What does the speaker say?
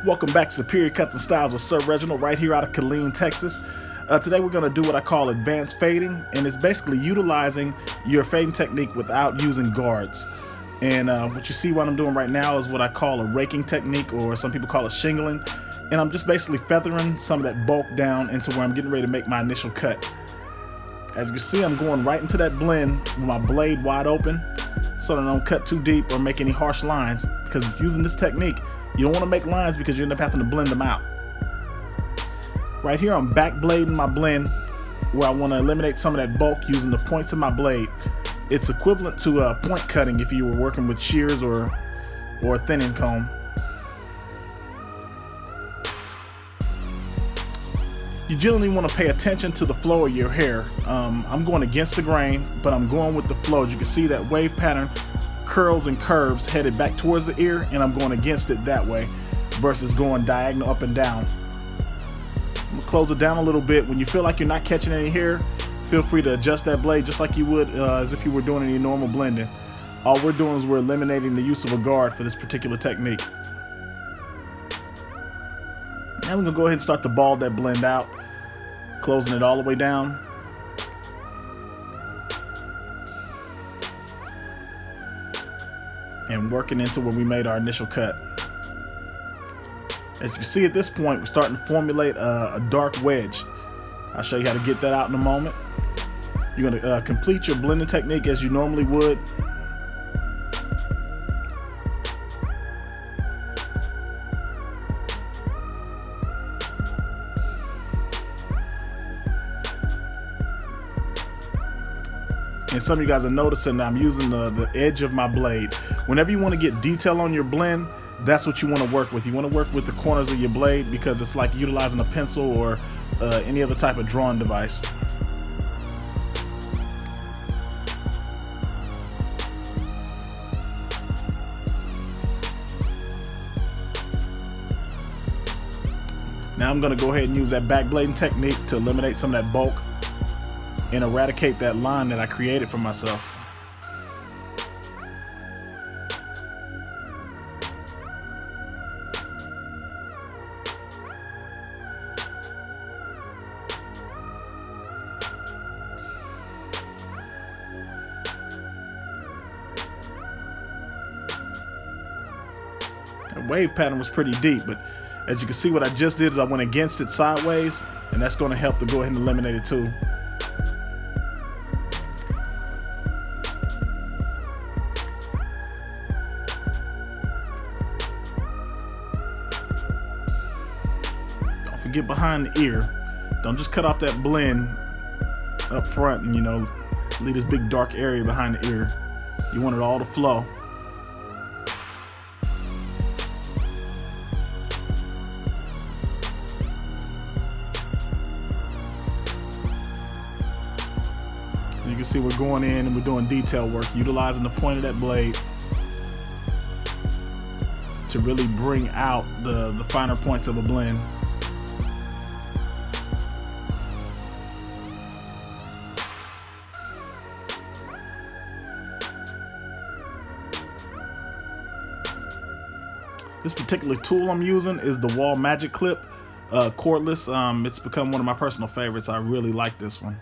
Welcome back to Superior Cuts and Styles with Sir Reginald, right here out of Killeen, Texas. Today we're going to do what I call advanced fading, and it's basically utilizing your fading technique without using guards. And what you see what I'm doing right now is what I call a raking technique, or some people call it shingling. And I'm just basically feathering some of that bulk down into where I'm getting ready to make my initial cut. As you can see, I'm going right into that blend with my blade wide open so that I don't cut too deep or make any harsh lines, because using this technique, you don't want to make lines because you end up having to blend them out. Right here, I'm back blading my blend where I want to eliminate some of that bulk using the points of my blade. It's equivalent to point cutting if you were working with shears or a thinning comb. You generally want to pay attention to the flow of your hair. I'm going against the grain, but I'm going with the flow. As you can see, that wave pattern curls and curves headed back towards the ear, and I'm going against it that way versus going diagonal up and down. I'm going to close it down a little bit. When you feel like you're not catching any hair, feel free to adjust that blade just like you would as if you were doing any normal blending. All we're doing is we're eliminating the use of a guard for this particular technique. Now we're going to go ahead and start to ball that blend out, closing it all the way down. And working into where we made our initial cut. As you can see at this point, we're starting to formulate a dark wedge. I'll show you how to get that out in a moment. You're going to complete your blending technique as you normally would. And some of you guys are noticing that I'm using the edge of my blade. Whenever you want to get detail on your blend, that's what you want to work with. You want to work with the corners of your blade because it's like utilizing a pencil or any other type of drawing device. Now I'm going to go ahead and use that back blading technique to eliminate some of that bulk and eradicate that line that I created for myself. The wave pattern was pretty deep, but as you can see, what I just did is I went against it sideways, and that's going to help to go ahead and eliminate it too. Get behind the ear. Don't just cut off that blend up front and leave this big dark area behind the ear. You want it all to flow. You can see we're going in and we're doing detail work, utilizing the point of that blade to really bring out the finer points of a blend. This particular tool I'm using is the Wall Magic Clip, cordless. It's become one of my personal favorites. I really like this one.